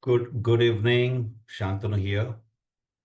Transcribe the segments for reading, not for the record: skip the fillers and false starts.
Good evening, Shantanu here.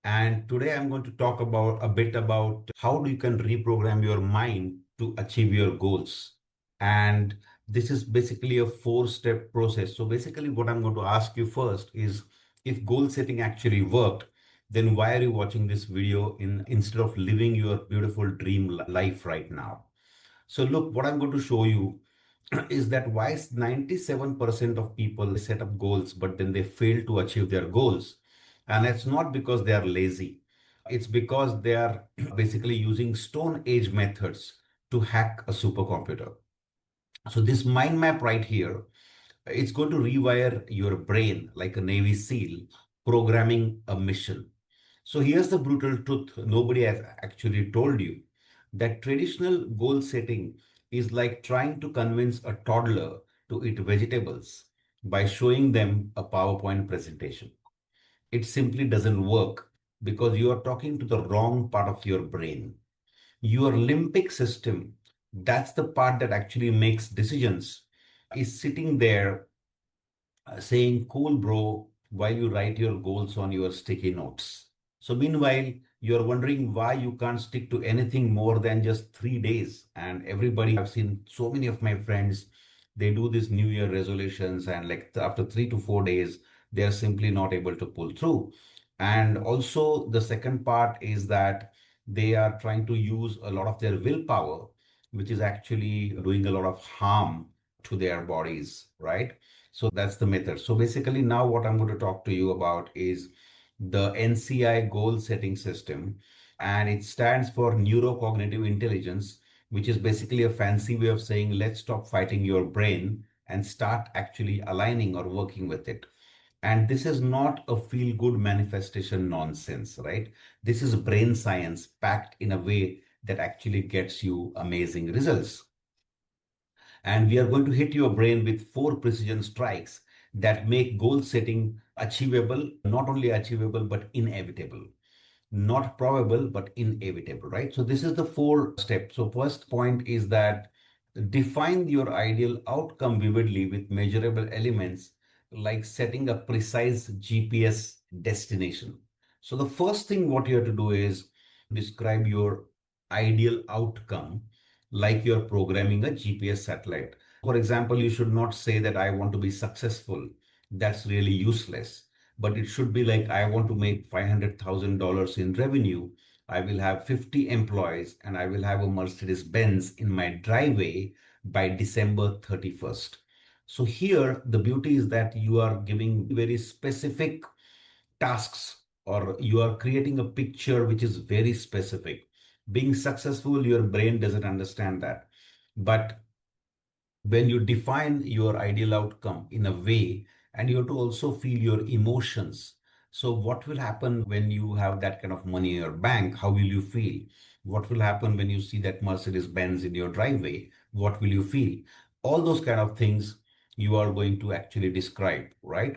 And today I'm going to talk about a bit about how you can reprogram your mind to achieve your goals. And this is basically a four-step process. So basically what I'm going to ask you first is if goal setting actually worked, then why are you watching this video instead of living your beautiful dream life right now? So look, what I'm going to show you is that why 97% of people set up goals, but then they fail to achieve their goals. And it's not because they are lazy. It's because they are basically using Stone Age methods to hack a supercomputer. So this mind map right here, it's going to rewire your brain like a Navy SEAL programming a mission. So here's the brutal truth nobody has actually told you that traditional goal setting is like trying to convince a toddler to eat vegetables by showing them a PowerPoint presentation. It simply doesn't work because you are talking to the wrong part of your brain. Your limbic system, that's the part that actually makes decisions, is sitting there saying, cool, bro, while you write your goals on your sticky notes. So, meanwhile, you're wondering why you can't stick to anything more than just 3 days. And everybody, I've seen so many of my friends, they do these New Year resolutions, and like after 3 to 4 days, they are simply not able to pull through. And also, the second part is that they are trying to use a lot of their willpower, which is actually doing a lot of harm to their bodies, right? So that's the method. So basically, now what I'm going to talk to you about is the NCI Goal Setting System, and it stands for Neurocognitive Intelligence, which is basically a fancy way of saying let's stop fighting your brain and start actually aligning or working with it. And this is not a feel good manifestation nonsense, right? This is brain science packed in a way that actually gets you amazing results. And we are going to hit your brain with four precision strikes that make goal setting achievable, not only achievable, but inevitable. Not probable, but inevitable, right? So this is the four steps. So first point is that define your ideal outcome vividly with measurable elements like setting a precise GPS destination. So the first thing what you have to do is describe your ideal outcome like you're programming a GPS satellite. For example, you should not say that I want to be successful. That's really useless. But it should be like I want to make $500,000 in revenue. I will have 50 employees and I will have a Mercedes Benz in my driveway by December 31st. So here the beauty is that you are giving very specific tasks, or you are creating a picture which is very specific. Being successful, your brain doesn't understand that. But when you define your ideal outcome in a way, and you have to also feel your emotions. So what will happen when you have that kind of money in your bank? How will you feel? What will happen when you see that Mercedes Benz in your driveway? What will you feel? All those kind of things you are going to actually describe, right?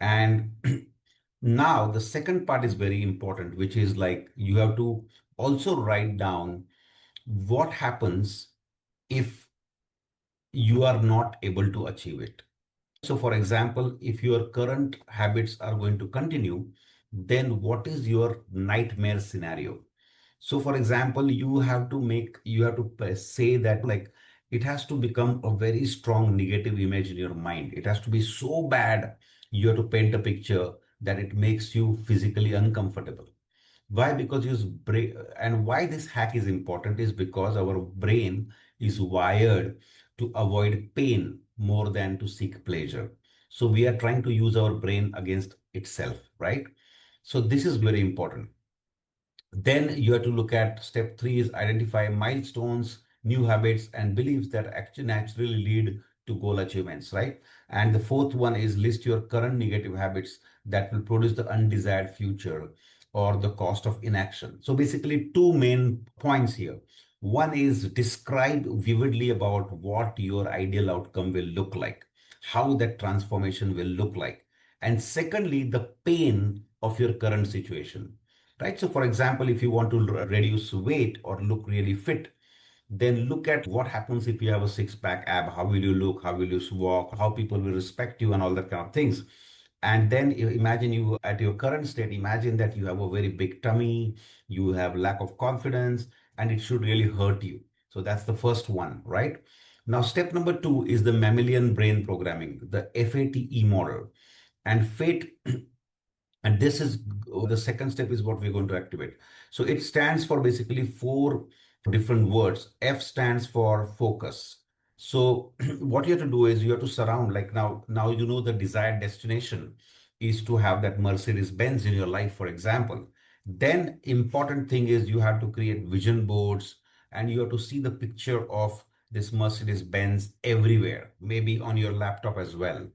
And now the second part is very important, which is like you have to also write down what happens if you are not able to achieve it. So, for example, if your current habits are going to continue, then what is your nightmare scenario? So, for example, you have to say that like it has to become a very strong negative image in your mind. It has to be so bad, you have to paint a picture that it makes you physically uncomfortable. Why? Because your brain, and why this hack is important is because our brain is wired to avoid pain more than to seek pleasure. So we are trying to use our brain against itself, right? So this is very important. Then you have to look at step three is identify milestones, new habits, and beliefs that actually naturally lead to goal achievements, right? And the fourth one is list your current negative habits that will produce the undesired future or the cost of inaction. So basically, two main points here. One is describe vividly about what your ideal outcome will look like, how that transformation will look like. And secondly, the pain of your current situation, right? So, for example, if you want to reduce weight or look really fit, then look at what happens if you have a six pack ab. How will you look? How will you walk? How people will respect you and all that kind of things. And then imagine you at your current state, imagine that you have a very big tummy, you have lack of confidence, and it should really hurt you. So that's the first one, right? Now, step number two is the mammalian brain programming, the FATE model. And fate, and this is the second step is what we're going to activate. So it stands for basically four different words. F stands for focus. So what you have to do is you have to surround, like now you know the desired destination is to have that Mercedes Benz in your life, for example. Then important thing is you have to create vision boards, and you have to see the picture of this Mercedes Benz everywhere, maybe on your laptop as well.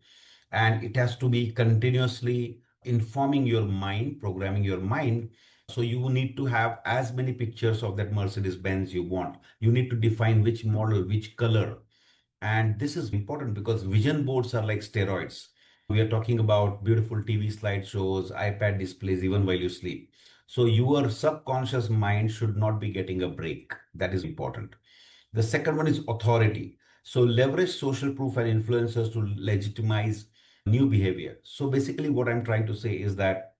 And it has to be continuously informing your mind, programming your mind. So you need to have as many pictures of that Mercedes Benz you want. You need to define which model, which color. And this is important because vision boards are like steroids. We are talking about beautiful TV slideshows, iPad displays, even while you sleep. So your subconscious mind should not be getting a break. That is important. The second one is authority. So leverage social proof and influencers to legitimize new behavior. So basically what I'm trying to say is that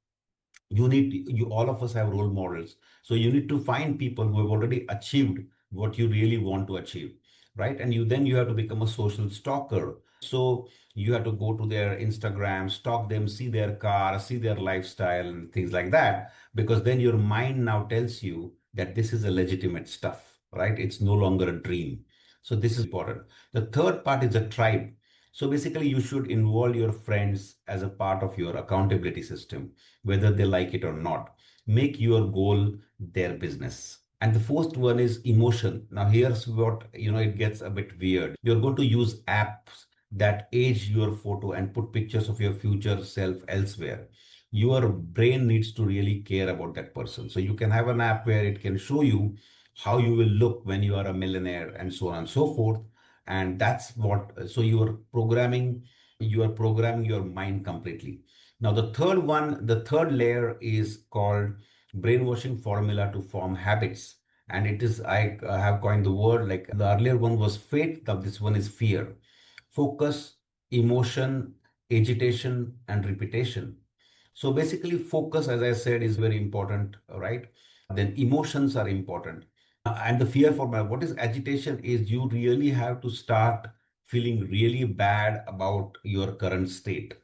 you all of us have role models. So you need to find people who have already achieved what you really want to achieve, right? And you have to become a social stalker. So you have to go to their Instagram, stalk them, see their car, see their lifestyle and things like that, because then your mind now tells you that this is a legitimate stuff, right? It's no longer a dream. So this is important. The third part is a tribe. So basically you should involve your friends as a part of your accountability system, whether they like it or not. Make your goal their business. And the fourth one is emotion. Now, here's what, it gets a bit weird. You're going to use apps that age your photo and put pictures of your future self elsewhere. Your brain needs to really care about that person. So you can have an app where it can show you how you will look when you are a millionaire and so on and so forth. And that's what, so you are programming your mind completely. Now, the third layer is called brainwashing formula to form habits. And it is, I have coined the word, like the earlier one was fate, now this one is fear. Focus, emotion, agitation, and repetition. So basically, focus, as I said, is very important, right? Then emotions are important. And the fear for what is agitation is you really have to start feeling really bad about your current state.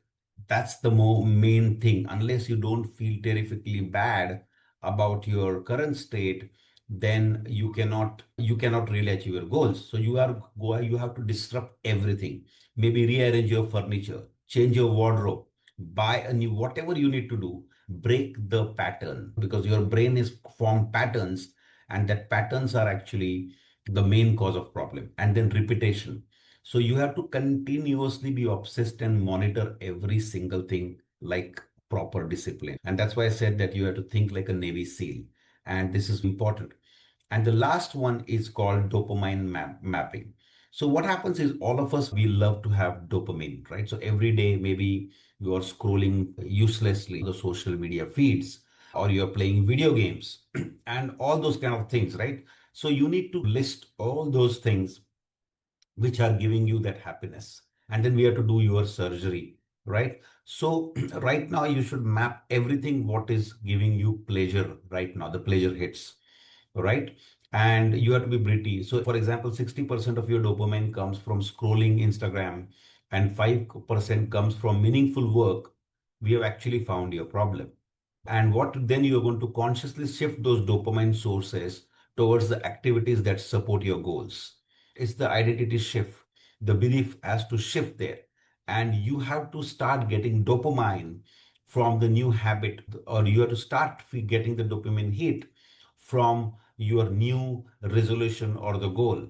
That's the main thing. Unless you don't feel terrifically bad about your current state, then you cannot really achieve your goals. So you have to disrupt everything. Maybe rearrange your furniture, change your wardrobe, buy a new whatever you need to do. Break the pattern because your brain is formed patterns, and that patterns are actually the main cause of problem. And then repetition. So you have to continuously be obsessed and monitor every single thing like proper discipline. And that's why I said that you have to think like a Navy SEAL. And this is important. And the last one is called dopamine mapping. So what happens is all of us, we love to have dopamine, right? So every day, maybe you are scrolling uselessly the social media feeds, or you're playing video games and all those kind of things, right? So you need to list all those things which are giving you that happiness. And then we have to do your surgery, right? So right now you should map everything what is giving you pleasure right now, the pleasure hits, right? And you have to be pretty. So for example, 60% of your dopamine comes from scrolling Instagram and 5% comes from meaningful work. We have actually found your problem. And what then you're going to consciously shift those dopamine sources towards the activities that support your goals. It's the identity shift. The belief has to shift there. And you have to start getting dopamine from the new habit, or you have to start getting the dopamine hit from your new resolution or the goal.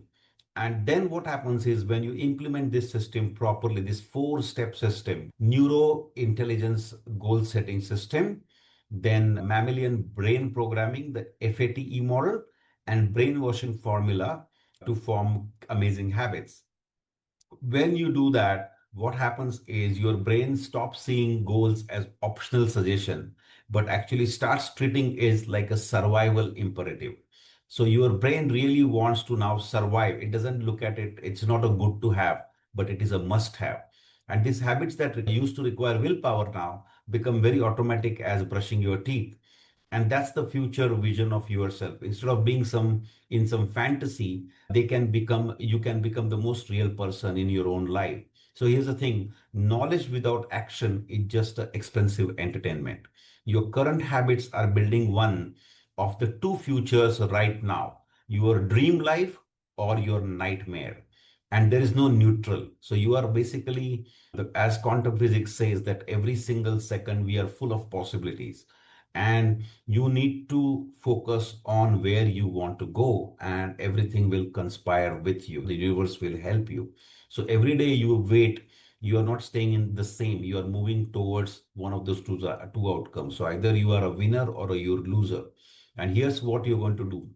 And then what happens is when you implement this system properly, this four-step system, neuro intelligence goal setting system, then mammalian brain programming, the FATE model, and brainwashing formula to form amazing habits. When you do that, what happens is your brain stops seeing goals as optional suggestion, but actually starts treating it like a survival imperative. So your brain really wants to now survive. It doesn't look at it, it's not a good to have, but it is a must have. And these habits that used to require willpower now become very automatic as brushing your teeth. And that's the future vision of yourself. Instead of being some fantasy, you can become the most real person in your own life. So here's the thing, knowledge without action is just expensive entertainment. Your current habits are building one of the two futures right now, your dream life or your nightmare. And there is no neutral. So you are basically, as quantum physics says, that every single second we are full of possibilities. And you need to focus on where you want to go, and everything will conspire with you. The universe will help you. So every day you wait, you are not staying in the same, you are moving towards one of those two outcomes. So either you are a winner or you're a loser. And here's what you're going to do.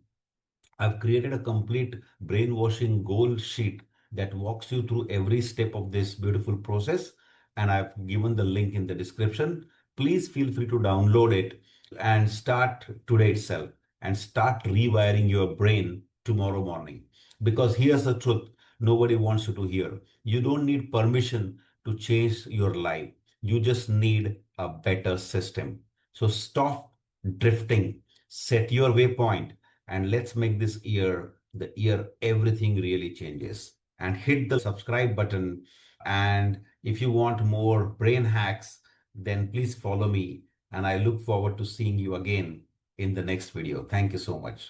I've created a complete brainwashing goal sheet that walks you through every step of this beautiful process. And I've given the link in the description. Please feel free to download it and start today itself and start rewiring your brain tomorrow morning. Because here's the truth nobody wants you to hear. You don't need permission to change your life, you just need a better system. So stop drifting, set your waypoint, and let's make this year the year everything really changes. And hit the subscribe button. And if you want more brain hacks, then please follow me. And I look forward to seeing you again in the next video. Thank you so much.